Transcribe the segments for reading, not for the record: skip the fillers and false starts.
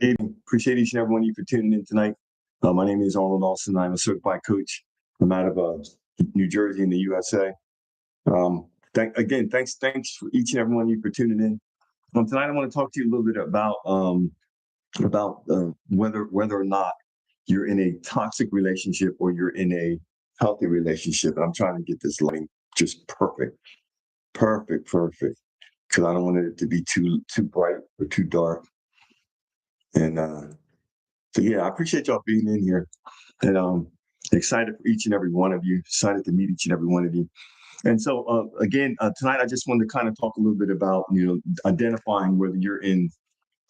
Appreciate each and every one of you for tuning in tonight. My name is Arnold Austin. I'm a certified coach. I'm out of New Jersey in the USA. Thanks for each and every one of you for tuning in. Tonight, I want to talk to you a little bit about whether or not you're in a toxic relationship or you're in a healthy relationship. And I'm trying to get this lighting just perfect, because I don't want it to be too bright or too dark. And so yeah, I appreciate y'all being in here, and excited for each and every one of you. Excited to meet each and every one of you. And so again, tonight I just wanted to kind of talk a little bit about identifying whether you're in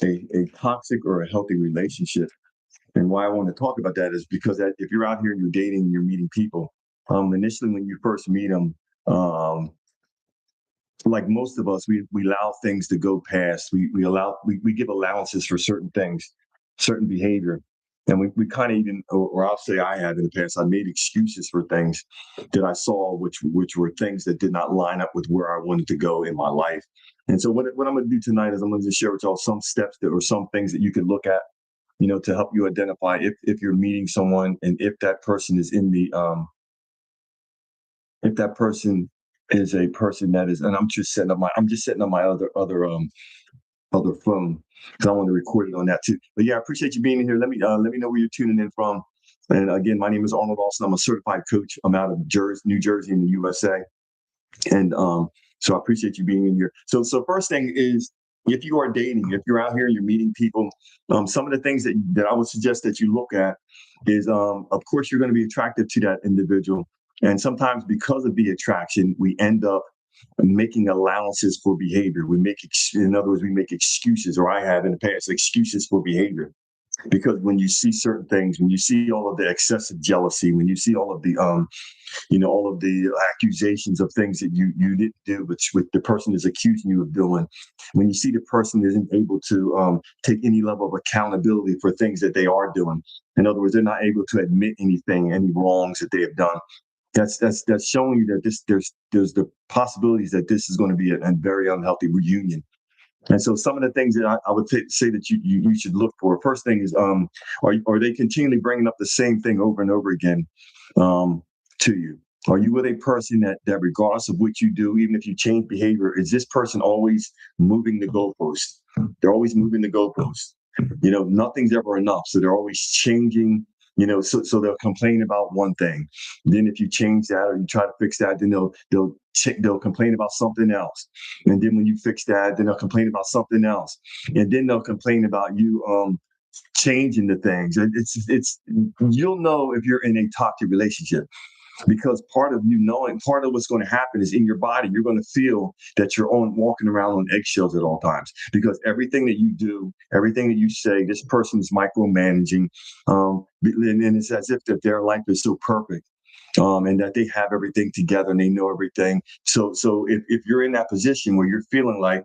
a toxic or a healthy relationship. And why I want to talk about that is because if you're out here and you're dating and you're meeting people, initially when you first meet them, like most of us, we allow things to go past. We give allowances for certain things, certain behavior. And we kind of even, or I'll say I have in the past, I made excuses for things that I saw, which were things that did not line up with where I wanted to go in my life. And so what I'm going to do tonight is I'm going to share with y'all some steps or some things that you can look at, to help you identify if you're meeting someone and if that person is if that person is a person that is, and I'm just setting up my other phone because I want to record it on that too. But yeah, I appreciate you being in here. Let me know where you're tuning in from. And again, my name is Arnold Austin. I'm a certified coach. I'm out of New Jersey in the USA. And so I appreciate you being in here. So first thing is, if you are dating, if you're out here and you're meeting people, some of the things that I would suggest that you look at is, of course, you're going to be attracted to that individual. And sometimes because of the attraction, we end up making allowances for behavior. In other words, we make excuses, or I have in the past, excuses for behavior. Because when you see certain things, when you see all of the excessive jealousy, when you see all of the all of the accusations of things that you didn't do, which the person is accusing you of doing, when you see the person isn't able to take any level of accountability for things that they are doing, in other words, they're not able to admit any wrongs that they have done. That's showing you that there's the possibilities that this is going to be a very unhealthy reunion. And so some of the things that I would say that you should look for. First thing is, are they continually bringing up the same thing over and over again to you? Are you with a person that regardless of what you do, even if you change behavior, is this person always moving the goalpost? They're always moving the goalpost. Nothing's ever enough. So they're always changing. So they'll complain about one thing. Then if you change that or you try to fix that, then they'll complain about something else. And then when you fix that, then they'll complain about something else. And then they'll complain about you changing the things. You'll know if you're in a toxic relationship, because part of what's going to happen is in your body, you're going to feel that you're walking around on eggshells at all times, because everything that you do, everything that you say, this person is micromanaging, and it's as if that their life is so perfect, and that they have everything together and they know everything. So if you're in that position where you're feeling like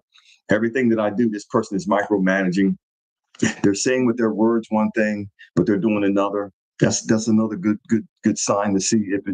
everything that I do, this person is micromanaging, they're saying with their words one thing, but they're doing another. That's another good sign to see if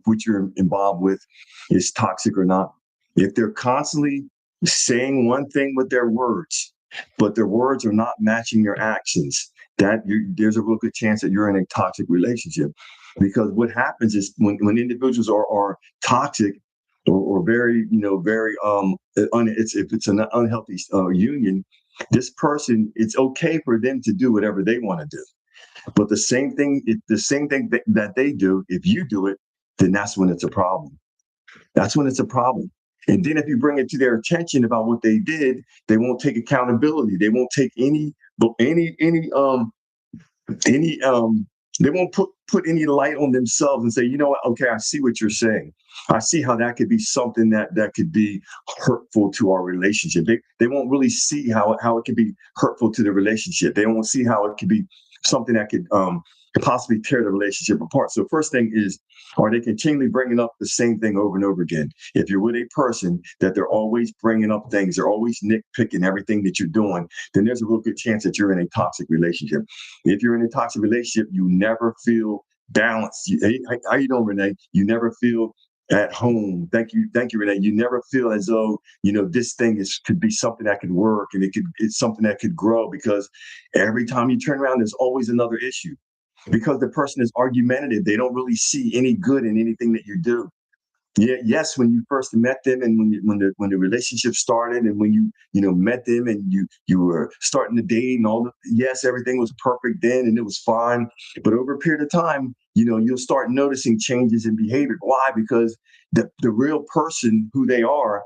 what you're involved with is toxic or not. If they're constantly saying one thing with their words, but their words are not matching their actions, there's a real good chance that you're in a toxic relationship. Because what happens is when individuals are toxic or very if it's an unhealthy union, this person, it's okay for them to do whatever they want to do. But the same thing that they do, if you do it, then that's when it's a problem. That's when it's a problem. And then if you bring it to their attention about what they did, they won't take accountability. They won't take they won't put any light on themselves and say, you know what, okay, I see what you're saying. I see how that could be something that could be hurtful to our relationship. They won't really see how it could be hurtful to the relationship. They won't see how it could be something that could possibly tear the relationship apart. So first thing is, are they continually bringing up the same thing over and over again? If you're with a person that they're always bringing up things, they're always nitpicking everything that you're doing, then there's a real good chance that you're in a toxic relationship. If you're in a toxic relationship, you never feel balanced. How you doing, Renee? You never feel at home. Thank you, Renee. You never feel as though this thing could be something that could work, and it's something that could grow, because every time you turn around, there's always another issue. Because the person is argumentative, they don't really see any good in anything that you do. Yeah, yes, when you first met them, and when the relationship started, and when you met them, and you were starting to date, and yes, everything was perfect then, and it was fine. But over a period of time, you'll start noticing changes in behavior. Why? Because the real person, who they are,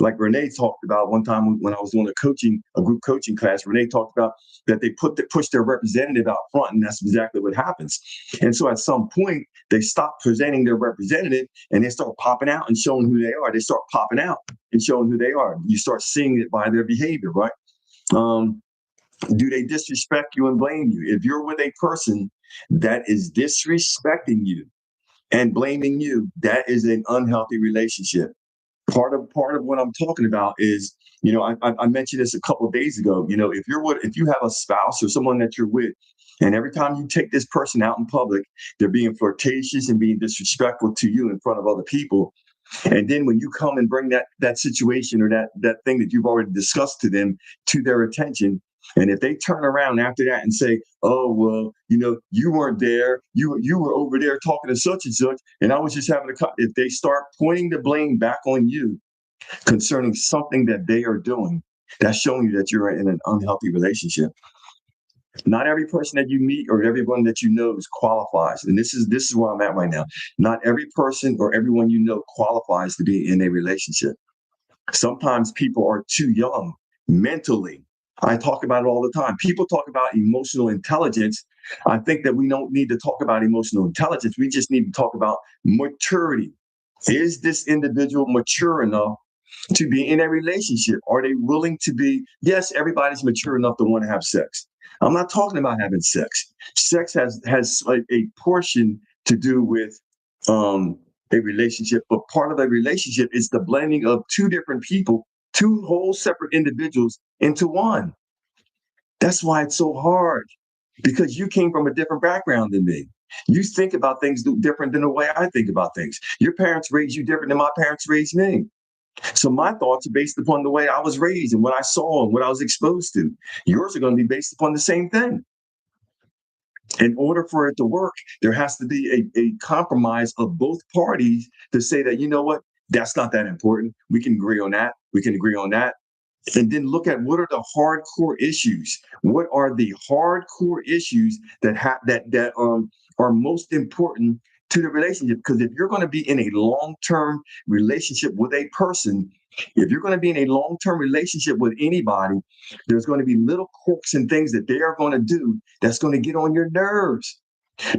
like Renee talked about one time when I was doing a group coaching class. Renee talked about that they push their representative out front, and that's exactly what happens. And so at some point, they stop presenting their representative, and they start popping out and showing who they are. They start popping out and showing who they are. You start seeing it by their behavior, right? Do they disrespect you and blame you? If you're with a person that is disrespecting you and blaming you, that is an unhealthy relationship. Part of what I'm talking about is, I mentioned this a couple of days ago. If you have a spouse or someone that you're with, and every time you take this person out in public, they're being flirtatious and being disrespectful to you in front of other people. And then when you come and bring that situation, or that thing that you've already discussed to them, to their attention, and if they turn around after that and say, "Oh, well, you weren't there. You were over there talking to such and such, and I was just having a," if they start pointing the blame back on you concerning something that they are doing, that's showing you that you're in an unhealthy relationship. Not every person that you meet or everyone that you know qualifies. And this is where I'm at right now. Not every person or everyone qualifies to be in a relationship. Sometimes people are too young mentally. I talk about it all the time. People talk about emotional intelligence. I think that we don't need to talk about emotional intelligence. We just need to talk about maturity. Is this individual mature enough to be in a relationship? Are they willing to be? Yes, everybody's mature enough to want to have sex. I'm not talking about having sex. Sex has a portion to do with a relationship, but part of a relationship is the blending of two different people, two whole separate individuals, into one. That's why it's so hard, because you came from a different background than me. You think about things different than the way I think about things. Your parents raised you different than my parents raised me. So my thoughts are based upon the way I was raised and what I saw and what I was exposed to. Yours are going to be based upon the same thing. In order for it to work, there has to be a compromise of both parties to say that, you know what, that's not that important. We can agree on that. We can agree on that. And then look at what are the hardcore issues. What are the hardcore issues that are most important to the relationship? Because if you're going to be in a long-term relationship with a person, if you're going to be in a long-term relationship with anybody, there's going to be little quirks and things that they are going to do that's going to get on your nerves.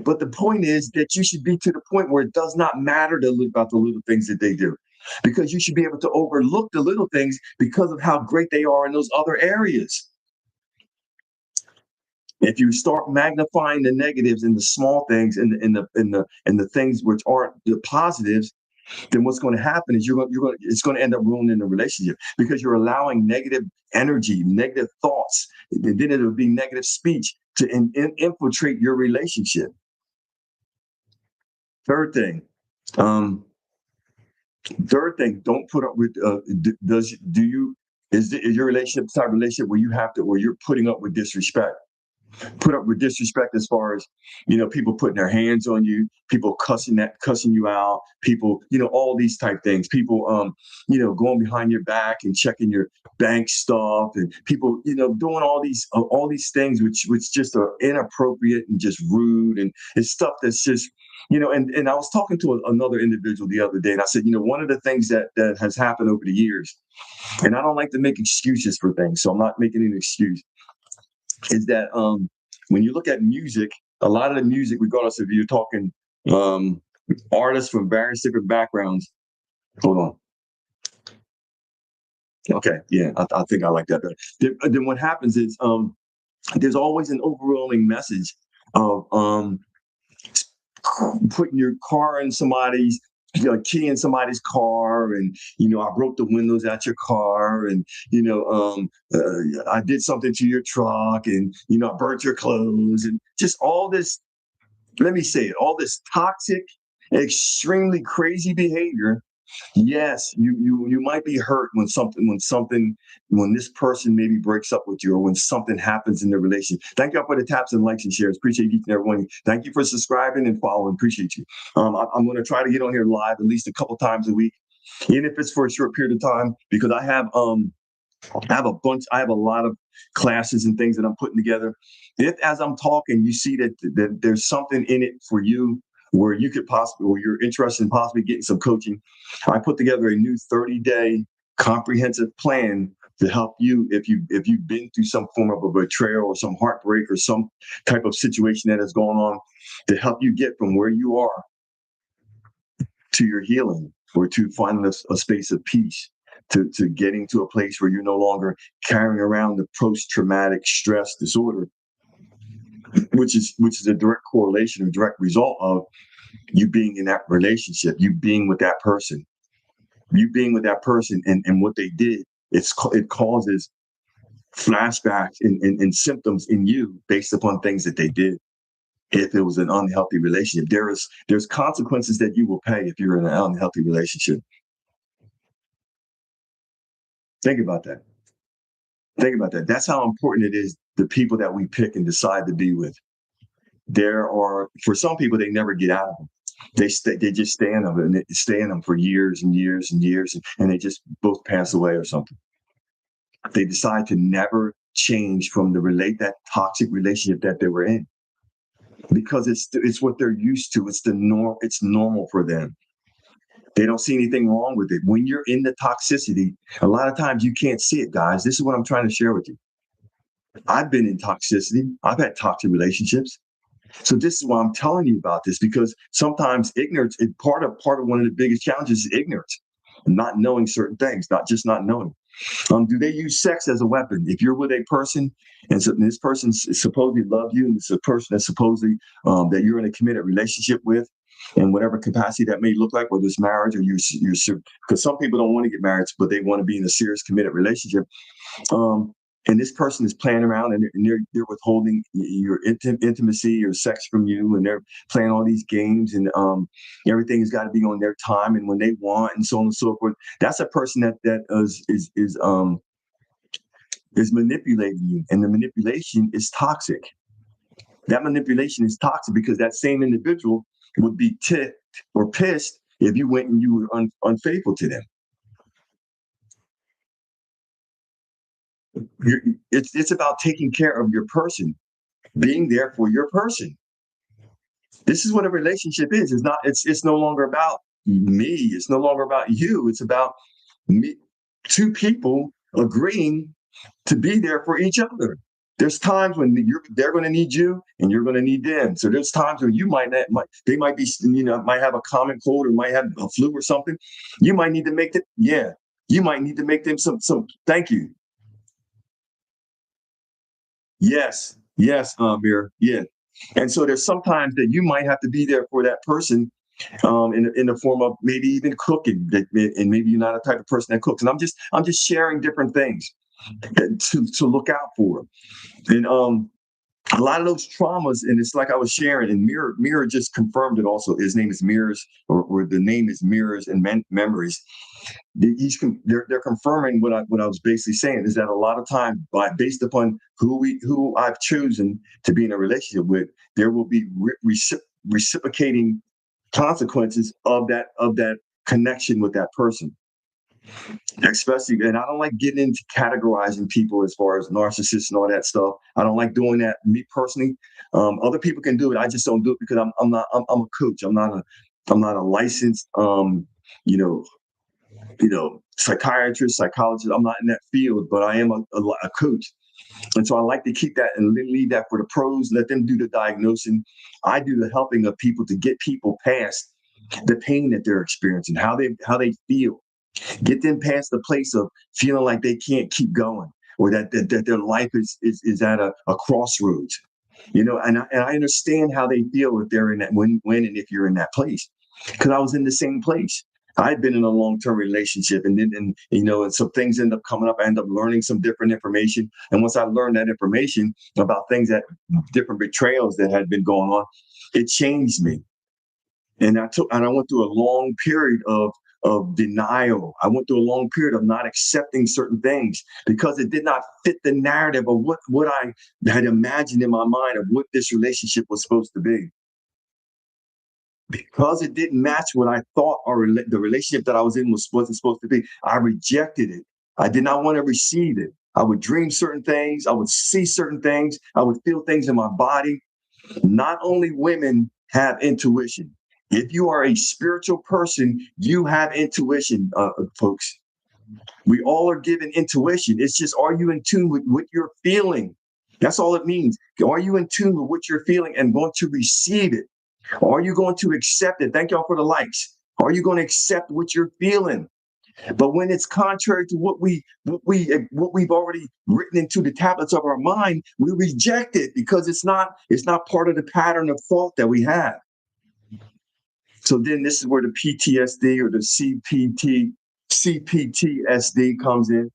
But the point is that you should be to the point where it does not matter about the little things that they do, because you should be able to overlook the little things because of how great they are in those other areas. If you start magnifying the negatives and the small things and the things which aren't the positives, then what's going to happen is it's going to end up ruining the relationship, because you're allowing negative energy, negative thoughts, and then it'll be negative speech to infiltrate your relationship. Third thing, don't put up with. Is your relationship the type of relationship where you're putting up with disrespect? Put up with disrespect as far as, people putting their hands on you, people cussing you out, people, all these type things, people, going behind your back and checking your bank stuff, and people, doing all these things which just are inappropriate and just rude, and it's stuff that's just, and I was talking to another individual the other day, and I said, one of the things that has happened over the years, and I don't like to make excuses for things, so I'm not making an excuse, is that when you look at music, a lot of the music, regardless if you're talking artists from various different backgrounds. Hold on. Okay, yeah, I think I like that better. Then what happens is there's always an overwhelming message of putting your car in somebody's, key in somebody's car, and I broke the windows out your car, and I did something to your truck, and I burnt your clothes, and just all this. Let me say it: all this toxic extremely crazy behavior. Yes, you might be hurt when this person maybe breaks up with you, or when something happens in the relation. Thank you all for the taps and likes and shares. Appreciate each and every one. Thank you for subscribing and following. Appreciate you. I'm going to try to get on here live at least a couple times a week, even if it's for a short period of time, because I have a lot of classes and things that I'm putting together. If as I'm talking, you see that there's something in it for you where you could possibly, or you're interested in possibly getting some coaching, I put together a new 30-day comprehensive plan to help you if you've been through some form of a betrayal or some heartbreak or some type of situation that is going on, to help you get from where you are to your healing, or to finding a space of peace, to getting to a place where you're no longer carrying around the post-traumatic stress disorder, which is a direct correlation, a direct result of you being in that relationship, you being with that person, and what they did. It causes flashbacks and symptoms in you based upon things that they did. If it was an unhealthy relationship, there's consequences that you will pay if you're in an unhealthy relationship. Think about that. Think about that. That's how important it is, the people that we pick and decide to be with. For some people, they never get out of them. They just stay in them, and they stay in them for years and years and years, and they just both pass away or something. They decide to never change from that toxic relationship that they were in, because it's what they're used to. It's normal for them. They don't see anything wrong with it. When you're in the toxicity, a lot of times you can't see it, guys. This is what I'm trying to share with you. I've been in toxicity. I've had toxic relationships. So this is why I'm telling you about this, because sometimes ignorance is part of one of the biggest challenges is ignorance, not knowing certain things, not knowing. Do they use sex as a weapon? If you're with a person, and so this person supposedly loves you, and it's a person that's supposedly that you're in a committed relationship with, in whatever capacity that may look like, whether it's marriage or because some people don't want to get married, but they want to be in a serious committed relationship. And this person is playing around, and they're withholding your intimacy, your sex from you, and they're playing all these games, and everything has got to be on their time and when they want, and so on and so forth. That's a person that is manipulating you, and the manipulation is toxic. That manipulation is toxic because that same individual would be ticked or pissed if you went and you were unfaithful to them. It's about taking care of your person, being there for your person. This is what a relationship is. It's no longer about me. It's no longer about you. It's about me, two people agreeing to be there for each other. There's times when they're going to need you and you're going to need them. So there's times when they might be, might have a common cold or might have a flu or something. You might need to make them. Yeah. You might need to make them some, thank you. Yes. Yes, Mir. Yeah. And so there's sometimes that you might have to be there for that person, in the form of maybe even cooking, and maybe you're not a type of person that cooks. And I'm just sharing different things to look out for. And a lot of those traumas, and it's like I was sharing, and Mirror just confirmed it also. His name is Mirrors, or the name is Mirrors and Memories. They're confirming what I was basically saying, is that a lot of time, based upon who I've chosen to be in a relationship with, there will be reciprocating consequences of that connection with that person. Especially, and I don't like getting into categorizing people as far as narcissists and all that stuff. I don't like doing that, me personally. Other people can do it. I just don't do it because I'm a coach. I'm not a licensed you know psychiatrist, psychologist. I'm not in that field, but I am a coach. And so I like to keep that and leave that for the pros. Let them do the diagnosing. I do the helping of people to get people past the pain that they're experiencing, how they feel. Get them past the place of feeling like they can't keep going, or that their life is at a crossroads. And I understand how they feel if they're in that when and if you're in that place, because I was in the same place. I'd been in a long-term relationship, and some things end up coming up. I end up learning some different information, and once I learned that information about different betrayals that had been going on, it changed me. And I went through a long period of denial. I went through a long period of not accepting certain things because it did not fit the narrative of what I had imagined in my mind of what this relationship was supposed to be. Because it didn't match what I thought the relationship that I was in wasn't supposed to be, I rejected it. I did not want to receive it. I would dream certain things. I would see certain things. I would feel things in my body. Not only women have intuition. If you are a spiritual person, you have intuition, folks. We all are given intuition. It's just, are you in tune with what you're feeling? That's all it means. Are you in tune with what you're feeling and going to receive it? Are you going to accept it? Thank y'all for the likes. Are you going to accept what you're feeling? But when it's contrary to what we've already written into the tablets of our mind, we reject it because it's not part of the pattern of thought that we have. So then this is where the PTSD or the CPTSD comes in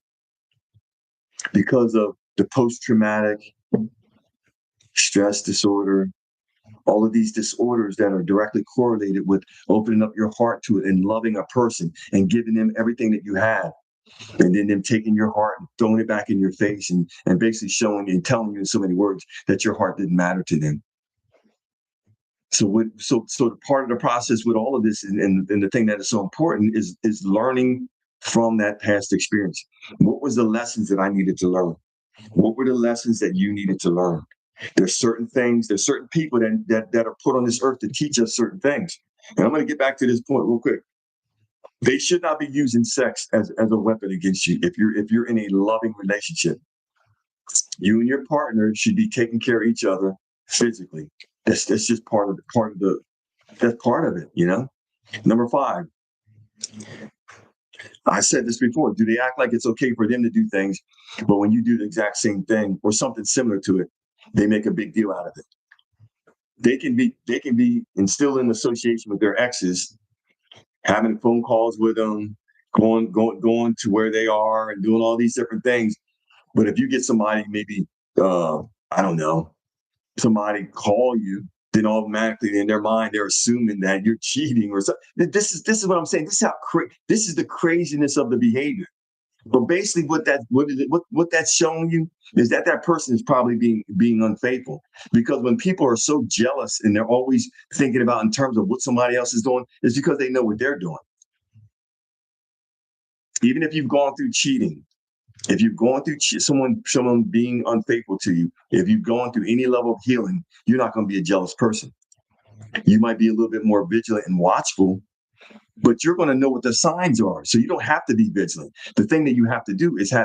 because of the post-traumatic stress disorder, all of these disorders that are directly correlated with opening up your heart to it and loving a person and giving them everything that you have. And then them taking your heart and throwing it back in your face and basically showing you and telling you in so many words that your heart didn't matter to them. So the part of the process with all of this and the thing that is so important is learning from that past experience. What was the lessons that I needed to learn? What were the lessons that you needed to learn? There's certain things, there's certain people that are put on this earth to teach us certain things. And I'm going to get back to this point real quick. They should not be using sex as a weapon against you. If you're in a loving relationship, you and your partner should be taking care of each other physically. That's just that's part of it, you know? Number 5, I said this before. Do they act like it's okay for them to do things, but when you do the exact same thing or something similar to it, they make a big deal out of it? They can be instilled in association with their exes, having phone calls with them, going to where they are and doing all these different things. But if you get somebody, maybe I don't know, somebody call you, then automatically in their mind they're assuming that you're cheating or something. This is what I'm saying. This is the craziness of the behavior. But basically, what that's showing you is that person is probably being unfaithful. Because when people are so jealous and they're always thinking about in terms of what somebody else is doing, it's because they know what they're doing. Even if you've gone through cheating, if you've gone through someone being unfaithful to you, if you've gone through any level of healing, you're not going to be a jealous person. You might be a little bit more vigilant and watchful, but you're going to know what the signs are. So you don't have to be vigilant. The thing that you have to do is you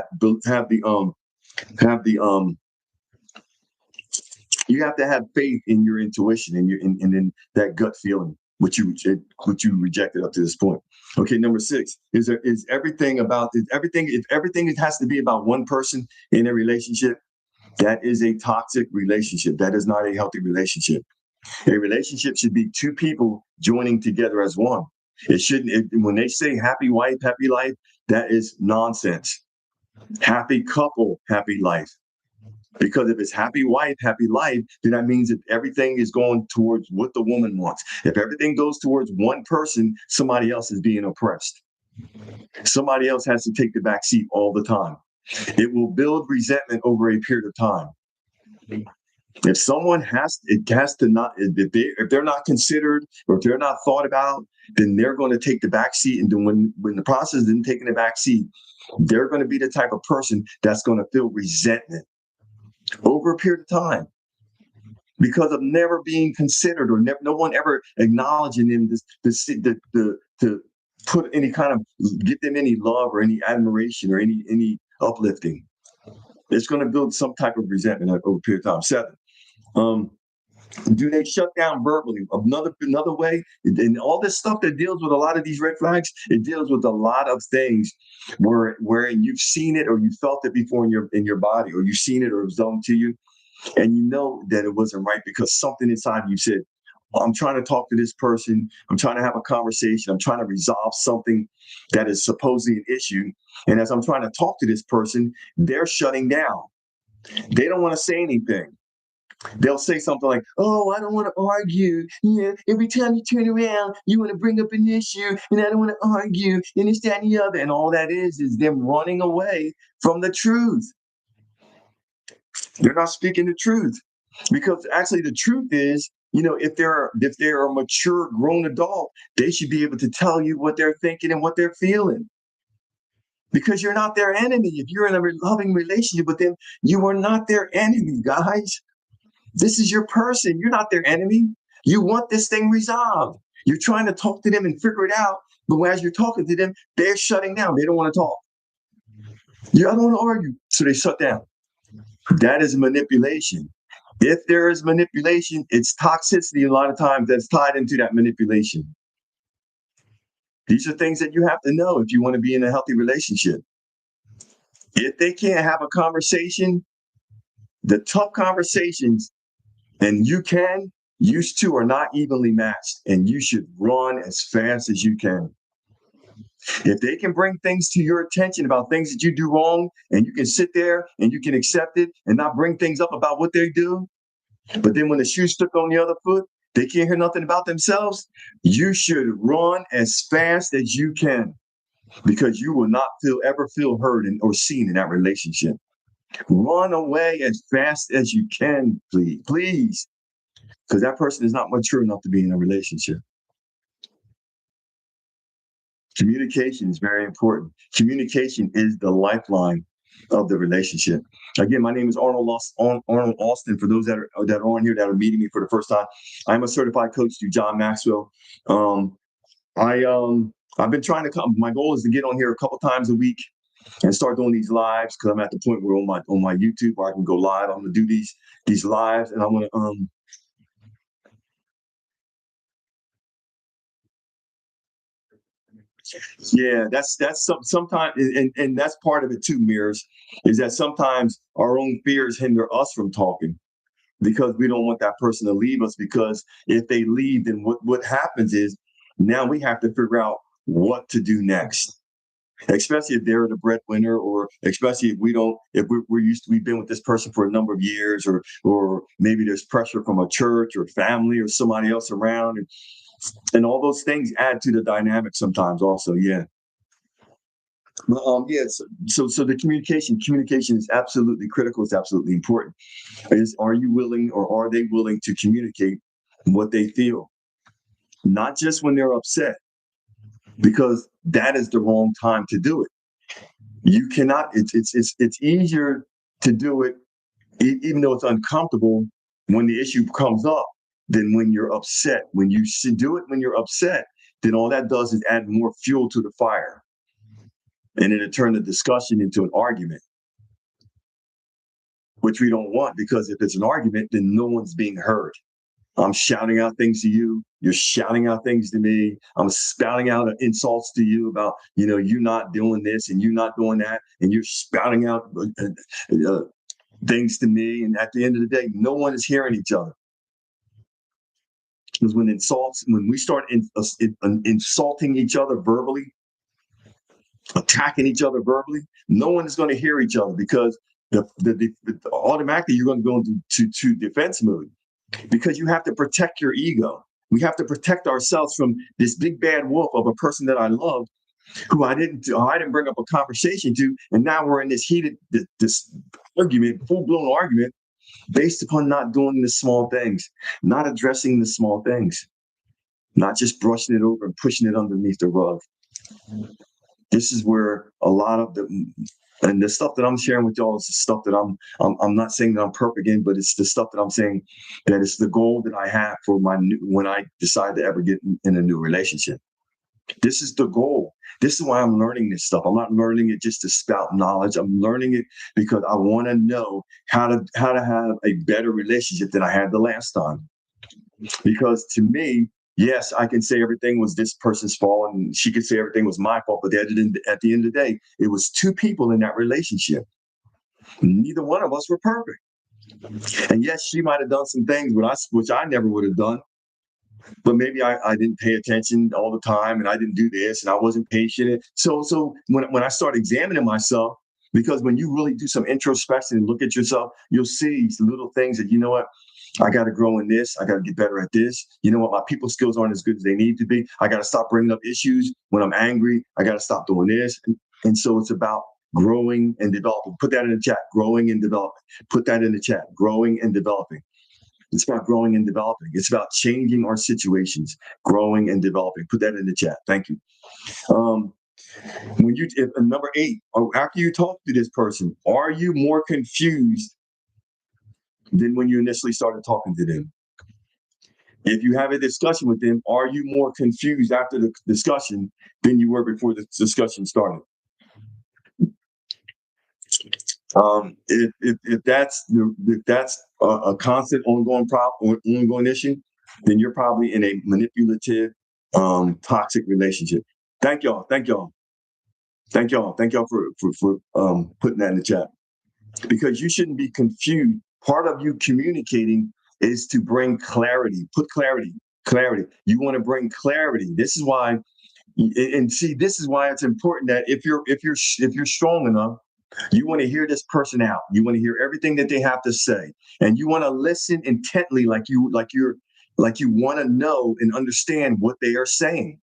have to have faith in your intuition and in that gut feeling, which you rejected up to this point. Okay, number 6 is everything if everything it has to be about one person in a relationship, that is a toxic relationship. That is not a healthy relationship. A relationship should be two people joining together as one. It shouldn't. When they say happy wife, happy life, that is nonsense. Happy couple, happy life. Because if it's happy wife, happy life, then that means that everything is going towards what the woman wants. If everything goes towards one person, somebody else is being oppressed. Somebody else has to take the back seat all the time. It will build resentment over a period of time. If someone it has to not, if they're not considered or if they're not thought about, then they're going to take the back seat. And then when the process isn't taking the back seat, they're going to be the type of person that's going to feel resentment over a period of time because of never being considered or no one ever acknowledging them to put any kind of give them any love or any admiration or any uplifting. It's going to build some type of resentment over a period of time. 7. Do they shut down verbally? Another way, and all this stuff that deals with a lot of these red flags, it deals with a lot of things wherein you've seen it or you felt it before in your body, or you've seen it or it was done to you, and you know that it wasn't right because something inside you said, I'm trying to talk to this person. I'm trying to have a conversation. I'm trying to resolve something that is supposedly an issue. And as I'm trying to talk to this person, they're shutting down. They don't want to say anything. They'll say something like, "Oh, I don't want to argue. Yeah, every time you turn around, you want to bring up an issue, and I don't want to argue, and this, that, and the other." And all that is them running away from the truth. They're not speaking the truth, because actually the truth is, if they're a mature grown adult, they should be able to tell you what they're thinking and what they're feeling. Because you're not their enemy. If you're in a loving relationship with them, you are not their enemy, guys. This is your person. You're not their enemy. You want this thing resolved. You're trying to talk to them and figure it out. But as you're talking to them, they're shutting down. They don't want to talk. Yeah, I don't want to argue. So they shut down. That is manipulation. If there is manipulation, it's toxicity a lot of times that's tied into that manipulation. These are things that you have to know if you want to be in a healthy relationship. If they can't have a conversation, the tough conversations, and you two are not evenly matched, and you should run as fast as you can. If they can bring things to your attention about things that you do wrong, and you can sit there and you can accept it and not bring things up about what they do, but then when the shoe's stuck on the other foot, they can't hear nothing about themselves, you should run as fast as you can, because you will not ever feel heard or seen in that relationship. Run away as fast as you can, please, because that person is not mature enough to be in a relationship. Communication is very important. Communication is the lifeline of the relationship. Again, my name is Arnold Austin. For those that are on here that are meeting me for the first time, I'm a certified coach through John Maxwell. I've been trying to come. My goal is to get on here a couple times a week and start doing these lives, because I'm at the point where on my YouTube where I can go live. I'm gonna do these lives, and I'm gonna yeah, that's sometimes, and that's part of it too, Mirrors, is that sometimes our own fears hinder us from talking, because we don't want that person to leave us, because if they leave, then what happens is now we have to figure out what to do next. Especially if they're the breadwinner, or especially if we've been with this person for a number of years, or maybe there's pressure from a church or family or somebody else around, and all those things add to the dynamic sometimes also. Yeah. Yes. So the communication is absolutely critical. It's absolutely important. Are you willing, or are they willing to communicate what they feel? Not just when they're upset, because that is the wrong time to do it. You cannot. It's easier to do it, even though it's uncomfortable, when the issue comes up, than when you're upset. When you should do it when you're upset, then all that does is add more fuel to the fire, and it'll turn the discussion into an argument, which we don't want, because if it's an argument, then no one's being heard. I'm shouting out things to you. You're shouting out things to me. I'm spouting out insults to you about, you not doing this and you not doing that. And you're spouting out things to me. And at the end of the day, no one is hearing each other. Because when we start insulting each other verbally, attacking each other verbally, no one is going to hear each other, because automatically you're going to go into defense mode, because you have to protect your ego. We have to protect ourselves from this big bad wolf of a person that I love, who I didn't bring up a conversation to, and now we're in this heated this argument, full blown argument, based upon not doing the small things, not addressing the small things, not just brushing it over and pushing it underneath the rug. This is where a lot of the stuff that I'm sharing with y'all is the stuff that I'm not saying that I'm perfect in, but it's the stuff that I'm saying that it's the goal that I have for when I decide to ever get in a new relationship. This is the goal. This is why I'm learning this stuff. I'm not learning it just to spout knowledge. I'm learning it because I want to know how to have a better relationship than I had the last time. Because to me, yes, I can say everything was this person's fault, and she could say everything was my fault. But at the end of the day, it was two people in that relationship. Neither one of us were perfect. And yes, she might have done some things which I never would have done. But maybe I didn't pay attention all the time, and I didn't do this, and I wasn't patient. So when I start examining myself, because when you really do some introspection and look at yourself, you'll see little things that, you know what, I got to grow in this. I got to get better at this. You know what? My people skills aren't as good as they need to be. I got to stop bringing up issues when I'm angry. I got to stop doing this. And so it's about growing and developing. Put that in the chat. Growing and developing. Put that in the chat. Growing and developing. It's about growing and developing. It's about changing our situations, growing and developing. Put that in the chat. Thank you. When you number 8, after you talk to this person, are you more confused than when you initially started talking to them? If you have a discussion with them, are you more confused after the discussion than you were before the discussion started? If that's a constant ongoing problem or ongoing issue, then you're probably in a manipulative, toxic relationship. Thank y'all for putting that in the chat, because you shouldn't be confused. Part of you communicating is to bring clarity. Put clarity. You want to bring clarity. This is why, and see, this is why it's important that if you're strong enough, you want to hear this person out. You want to hear everything that they have to say, and you want to listen intently, like you want to know and understand what they are saying.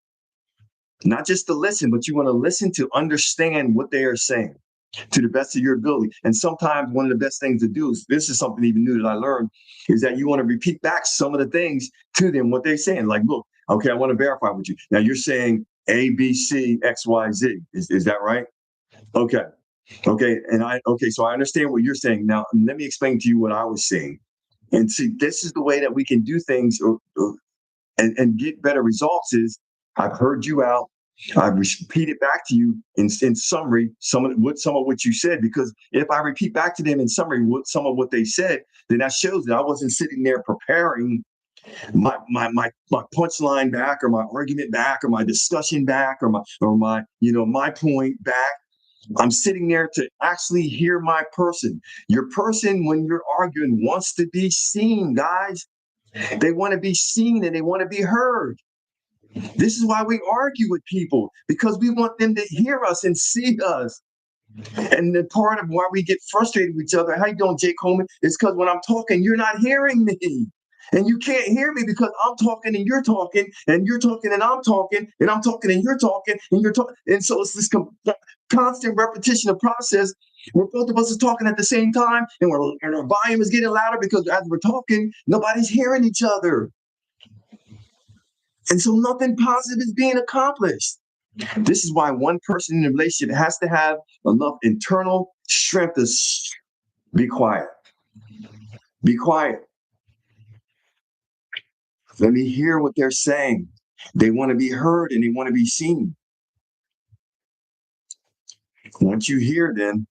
Not just to listen, but you want to listen to understand what they are saying to the best of your ability. And sometimes one of the best things to do is, this is something even new that I learned, is that you want to repeat back some of the things to them, what they're saying. Like, look, okay, I want to verify with you. Now you're saying A, B, C, X, Y, Z. Is that right? Okay. So I understand what you're saying. Now let me explain to you what I was saying. And see, this is the way that we can do things and get better results. Is I've heard you out. I've repeated back to you in summary some of what you said, because if I repeat back to them in summary some of what they said, then that shows that I wasn't sitting there preparing my punchline back, or my argument back, or my discussion back, or my point back. I'm sitting there to actually hear my person. Your person, when you're arguing, wants to be seen, guys. They want to be seen and they want to be heard. This is why we argue with people, because we want them to hear us and see us. And the part of why we get frustrated with each other, how you doing, Jake Coleman, is because when I'm talking, you're not hearing me. And you can't hear me because I'm talking and you're talking, and you're talking and I'm talking, and I'm talking and you're talking, and you're talking. And so it's this constant repetition of process where both of us are talking at the same time, and our volume is getting louder, because as we're talking, nobody's hearing each other. And so nothing positive is being accomplished. This is why one person in a relationship has to have enough internal strength to be quiet. Be quiet. Let me hear what they're saying. They want to be heard and they want to be seen. Once you hear them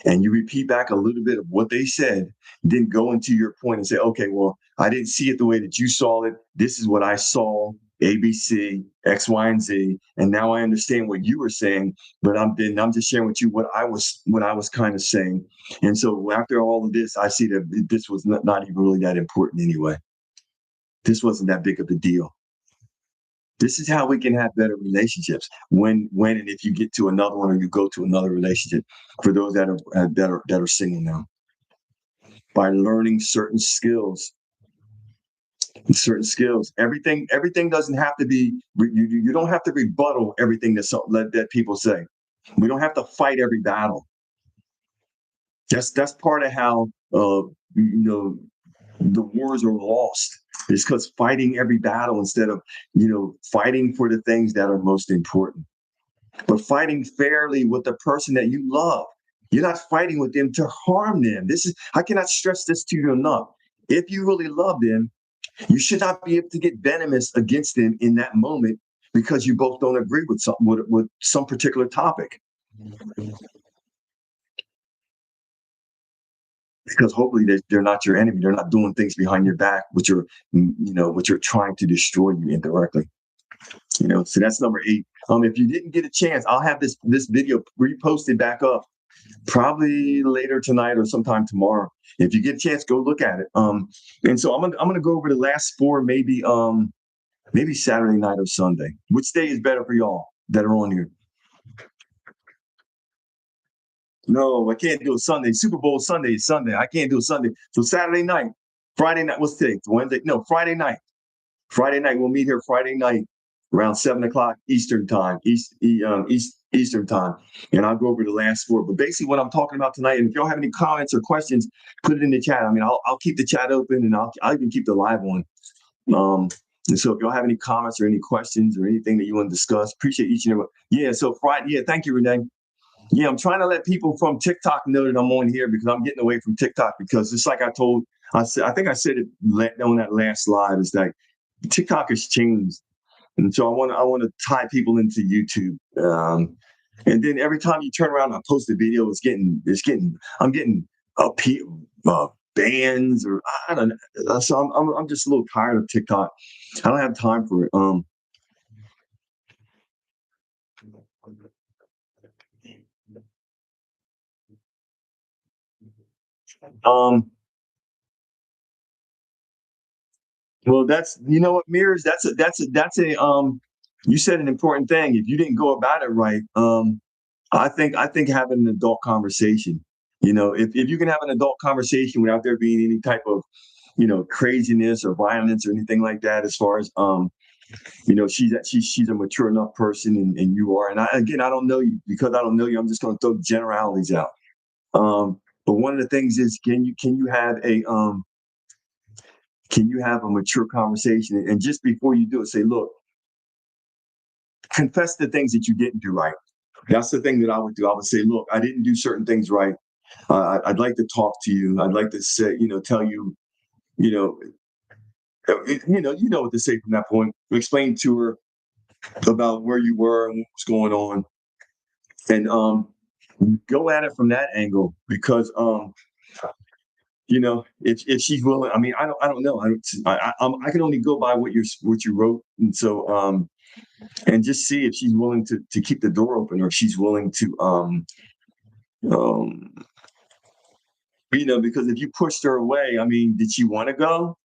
and you repeat back a little bit of what they said, then go into your point and say, okay, well, I didn't see it the way that you saw it. This is what I saw. A, B, C, X, Y, and Z, and now I understand what you were saying. But I'm just sharing with you what I was kind of saying. And so after all of this, I see that this was not even really that important anyway. This wasn't that big of a deal. This is how we can have better relationships when and if you get to another one, or you go to another relationship. For those that are single now, by learning certain skills. Everything doesn't have to be, you don't have to rebuttal everything that people say. We don't have to fight every battle. That's part of how the wars are lost. It's because fighting every battle instead of fighting for the things that are most important. But fighting fairly with the person that you love. You're not fighting with them to harm them. I cannot stress this to you enough. If you really love them, you should not be able to get venomous against them in that moment because you both don't agree with some particular topic. Because hopefully they're not your enemy. They're not doing things behind your back, which are trying to destroy you indirectly. So that's number 8. If you didn't get a chance, I'll have this video reposted back up probably later tonight or sometime tomorrow. If you get a chance, go look at it. And so I'm gonna go over the last 4, maybe Saturday night or Sunday. Which day is better for y'all that are on here? No, I can't do a Sunday. Super Bowl Sunday is Sunday. I can't do a Sunday. So Saturday night. Friday night. What's today? Wednesday? No, Friday night. Friday night. We'll meet here Friday night around 7 o'clock Eastern time, Eastern time, and I'll go over the last four. But basically, what I'm talking about tonight, and if y'all have any comments or questions, put it in the chat. I mean, I'll keep the chat open, and I'll even keep the live on. And so if y'all have any comments or any questions or anything that you want to discuss, appreciate each and every one. Yeah. So Friday. Yeah. Thank you, Renee. Yeah, I'm trying to let people from TikTok know that I'm on here because I'm getting away from TikTok because it's like I think I said it on that last slide is that TikTok has changed. And so I want to tie people into YouTube. And then every time you turn around, I post a video, I'm getting bans or I don't know. So I'm just a little tired of TikTok. I don't have time for it. Well, what, Mirrors, you said an important thing. If you didn't go about it right, I think having an adult conversation, if you can have an adult conversation without there being any type of, craziness or violence or anything like that, as far as, she's a mature enough person and you are, and I don't know you because I don't know you. I'm just going to throw generalities out. But one of the things is, can you have a mature conversation? And just before you do it, say, look, confess the things that you didn't do right. That's the thing that I would do. I would say, look, I didn't do certain things right. I'd like to talk to you. I'd like to say, tell you, you know, you know what to say from that point. Explain to her about where you were and what was going on, and go at it from that angle because if she's willing. I mean, I don't know. I can only go by what you wrote, and so and just see if she's willing to keep the door open, or if she's willing to um because if you pushed her away, I mean, did she want to go?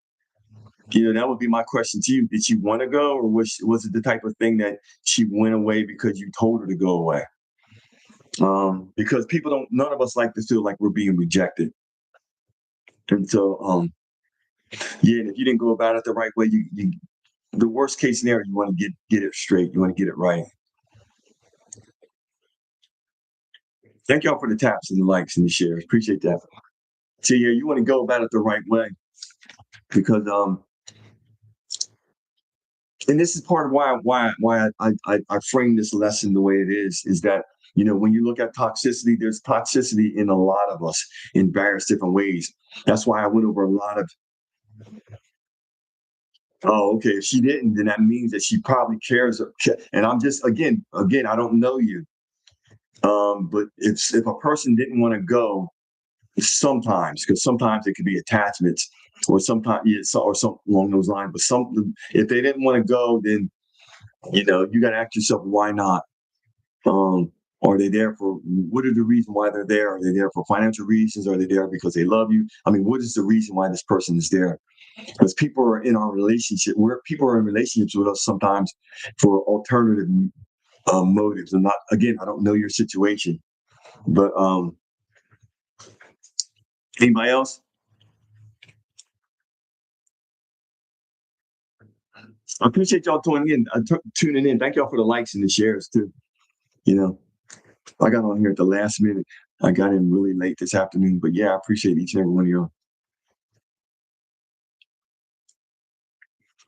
That would be my question to you. Did she want to go, or was it the type of thing that she went away because you told her to go away? Because none of us like to feel like we're being rejected. And so, yeah, and if you didn't go about it the right way, the worst case scenario, you want to get it straight. You want to get it right. Thank y'all for the taps and the likes and the shares. Appreciate that. So yeah, you want to go about it the right way because and this is part of why I frame this lesson the way it is that when you look at toxicity, there's toxicity in a lot of us in various different ways. That's why I went over a lot of. Oh, okay. If she didn't, then that means that she probably cares. And I'm just again, I don't know you. But if a person didn't want to go, sometimes, because sometimes it could be attachments, or sometimes or something along those lines. But if they didn't want to go, then you got to ask yourself, why not? Are they there for, what are the reasons why they're there? Are they there for financial reasons? Are they there because they love you? I mean, what is the reason why this person is there? Because people are in our relationship, people are in relationships with us sometimes for alternative motives. And again, I don't know your situation, but anybody else? I appreciate y'all tuning in. Thank y'all for the likes and the shares too. I got on here at the last minute. I got in really late this afternoon, but yeah, I appreciate each and every one of y'all.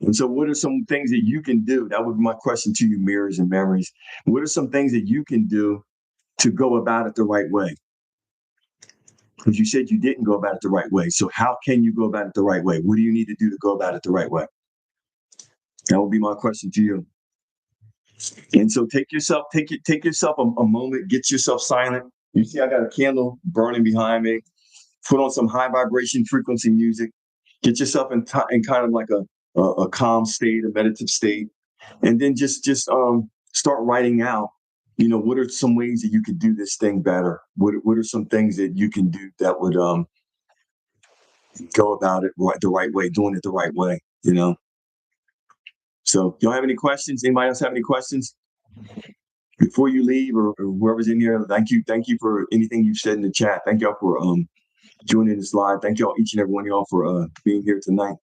And so what are some things that you can do? That would be my question to you, Mirrors and Memories. What are some things that you can do to go about it the right way? Because you said you didn't go about it the right way. So how can you go about it the right way? What do you need to do to go about it the right way? That would be my question to you. And so take yourself a moment, get yourself silent. You see, I got a candle burning behind me. Put on some high vibration frequency music. Get yourself in kind of like a calm state, a meditative state, and then just start writing out. What are some ways that you could do this thing better? What are some things that you can do that would go about it the right way, doing it the right way? So, y'all have any questions? Anybody else have any questions before you leave, or whoever's in here? Thank you for anything you've said in the chat. Thank y'all for joining this live. Thank y'all, each and every one of y'all, for being here tonight.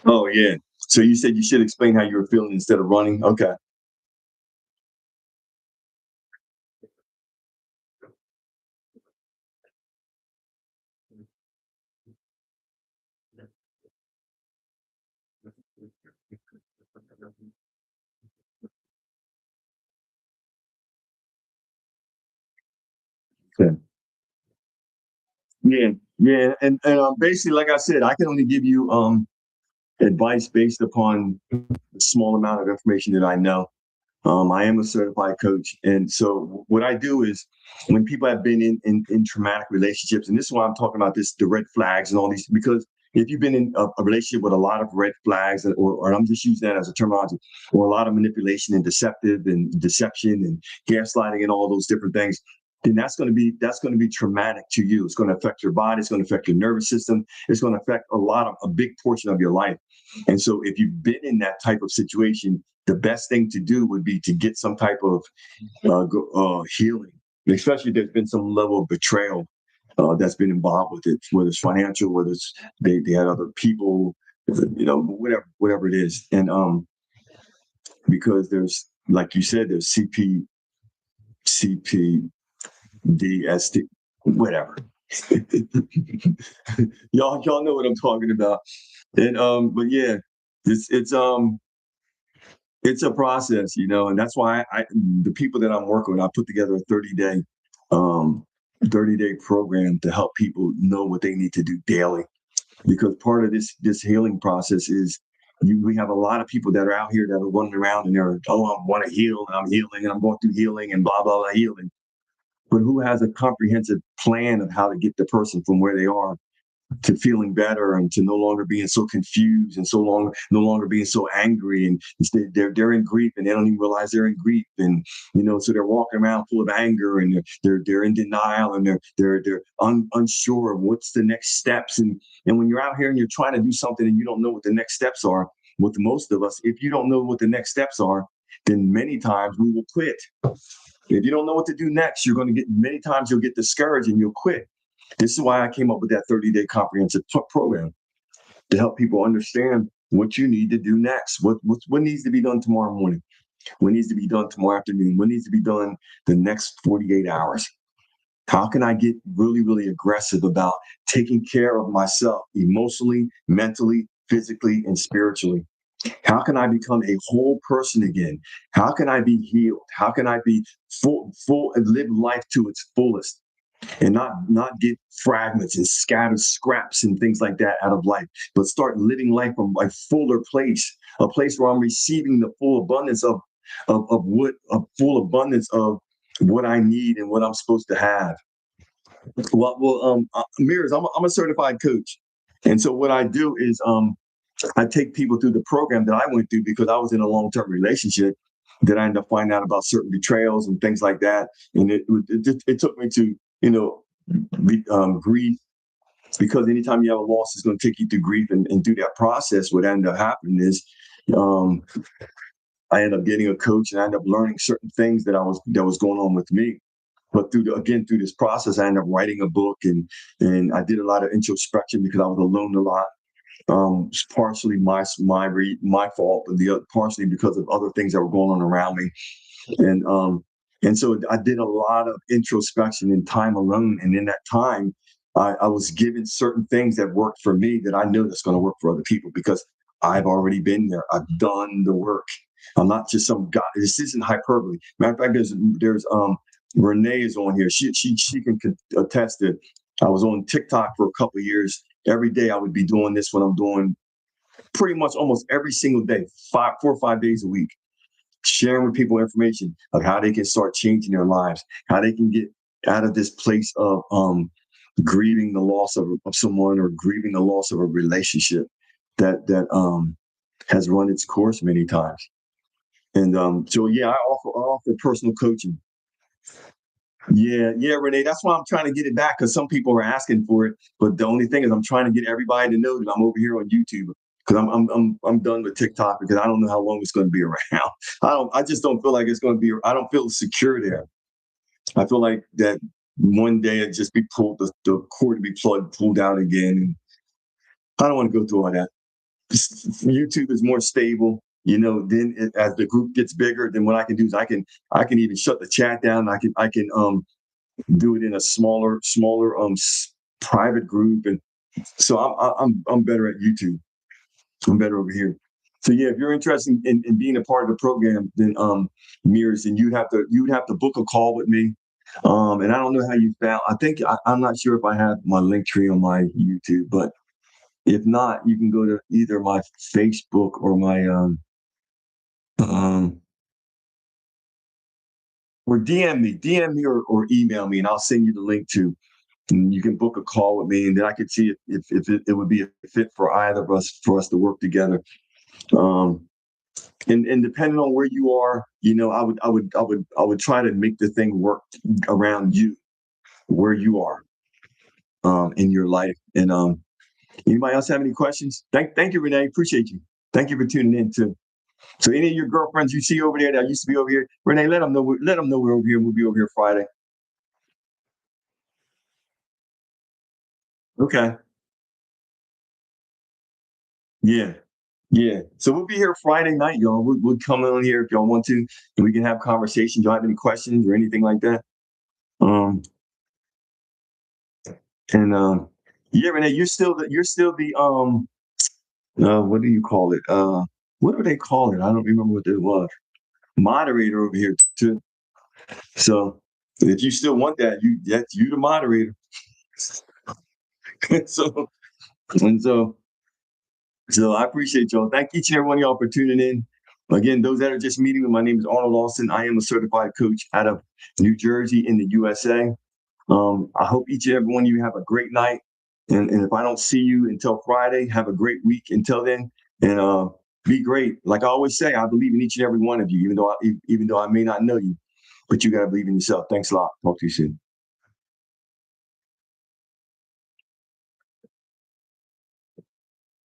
Oh yeah. So you said you should explain how you were feeling instead of running. Okay. Okay. Yeah, yeah, and basically, like I said, I can only give you advice based upon the small amount of information that I know. I am a certified coach. And so what I do is when people have been in traumatic relationships, and this is why I'm talking about this, the red flags and all these, because if you've been in a relationship with a lot of red flags, or I'm just using that as a terminology, or a lot of manipulation and deception and gaslighting and all those different things, then that's going to be traumatic to you. It's going to affect your body. It's going to affect your nervous system. It's going to affect a big portion of your life. And so if you've been in that type of situation, the best thing to do would be to get some type of healing, especially if there's been some level of betrayal that's been involved with it, whether it's financial, whether it's they had other people, whatever it is. And because there's, like you said, there's CPDSD, whatever. y'all know what I'm talking about. And but yeah, it's it's a process, and that's why the people that I'm working with, I put together a um 30-day program to help people know what they need to do daily. Because part of this healing process is we have a lot of people that are out here that are running around and they're, oh, I want to heal and I'm healing and I'm going through healing and blah blah blah healing. But who has a comprehensive plan of how to get the person from where they are to feeling better and to no longer being so confused and no longer being so angry, and they're in grief and they don't even realize they're in grief, and so they're walking around full of anger, and they're in denial, and they're unsure of what's the next steps. And when you're out here and you're trying to do something and you don't know what the next steps are, with most of us, if you don't know what the next steps are, then many times we will quit. If you don't know what to do next, you're going to get, many times you'll get discouraged and you'll quit. This is why I came up with that 30-day comprehensive program, to help people understand what you need to do next. What needs to be done tomorrow morning? What needs to be done tomorrow afternoon? What needs to be done the next 48 hours? How can I get really, really aggressive about taking care of myself emotionally, mentally, physically, and spiritually? How can I become a whole person again? How can I be healed? How can I be full and live life to its fullest? And not get fragments and scattered scraps and things like that out of life, but start living life from a fuller place, a place where I'm receiving the full abundance of what a full abundance of what I need and what I'm supposed to have. Mirrors, I'm a certified coach, and so what I do is I take people through the program that I went through, because I was in a long-term relationship that I ended up finding out about certain betrayals and things like that. And it took me to, grief, because anytime you have a loss, it's going to take you through grief, and through that process, what ended up happening is um, I ended up getting a coach, and I ended up learning certain things that was going on with me. But through this process, I ended up writing a book, and I did a lot of introspection because I was alone a lot. It's partially my fault, but the other, partially because of other things that were going on around me. And um and so I did a lot of introspection and time alone, and in that time I was given certain things that worked for me that I know that's going to work for other people, because I've already been there. I've done the work. I'm not just some guy. This isn't hyperbole. Matter of fact, there's Renee is on here. She can attest that I was on TikTok for a couple of years. Every day I would be doing this, what I'm doing pretty much almost every single day, 4 or 5 days a week, sharing with people information of how they can start changing their lives, how they can get out of this place of grieving the loss of someone, or grieving the loss of a relationship that has run its course many times. And so yeah, I offer personal coaching. Yeah, yeah, Renee. That's why I'm trying to get it back because some people are asking for it. But the only thing is, I'm trying to get everybody to know that I'm over here on YouTube because I'm done with TikTok because I don't know how long it's going to be around. I just don't feel like it's going to be. I don't feel secure there. I feel like that one day it just be pulled the cord to be pulled out again. And I don't want to go through all that. YouTube is more stable. Then as the group gets bigger, then what I can do is I can even shut the chat down. I can do it in a smaller private group, and so I'm better at YouTube. I'm better over here. So yeah, if you're interested in being a part of the program, then Mears, and you'd have to book a call with me. And I don't know how you found. I think I'm not sure if I have my link tree on my YouTube, but if not, you can go to either my Facebook or my um or DM me or email me, and I'll send you the link to. And you can book a call with me, and then I could see if it would be a fit for either of us for us to work together. Um, and depending on where you are, I would try to make the thing work around you, where you are in your life. And anybody else have any questions? Thank you, Renee. Appreciate you. Thank you for tuning in too. So any of your girlfriends you see over there that used to be over here, Renee, let them know. Let them know we're over here. We'll be over here Friday. Okay. Yeah. Yeah. So we'll be here Friday night, y'all. We'll come on here if y'all want to, and we can have conversations. Y'all have any questions or anything like that? Um, and yeah, Renee, you're still the what do you call it? What do they call it? I don't remember what it was. Moderator over here too. So if you still want that, that's you the moderator. so and so I appreciate y'all. Thank each and every one of y'all for tuning in. Again, those that are just meeting me, my name is Arnold Austin. I am a certified coach out of New Jersey in the USA. I hope each and every one of you have a great night. And if I don't see you until Friday, have a great week until then. And be great. Like I always say, I believe in each and every one of you, even though I may not know you, but you got to believe in yourself. Thanks a lot. Talk to you soon.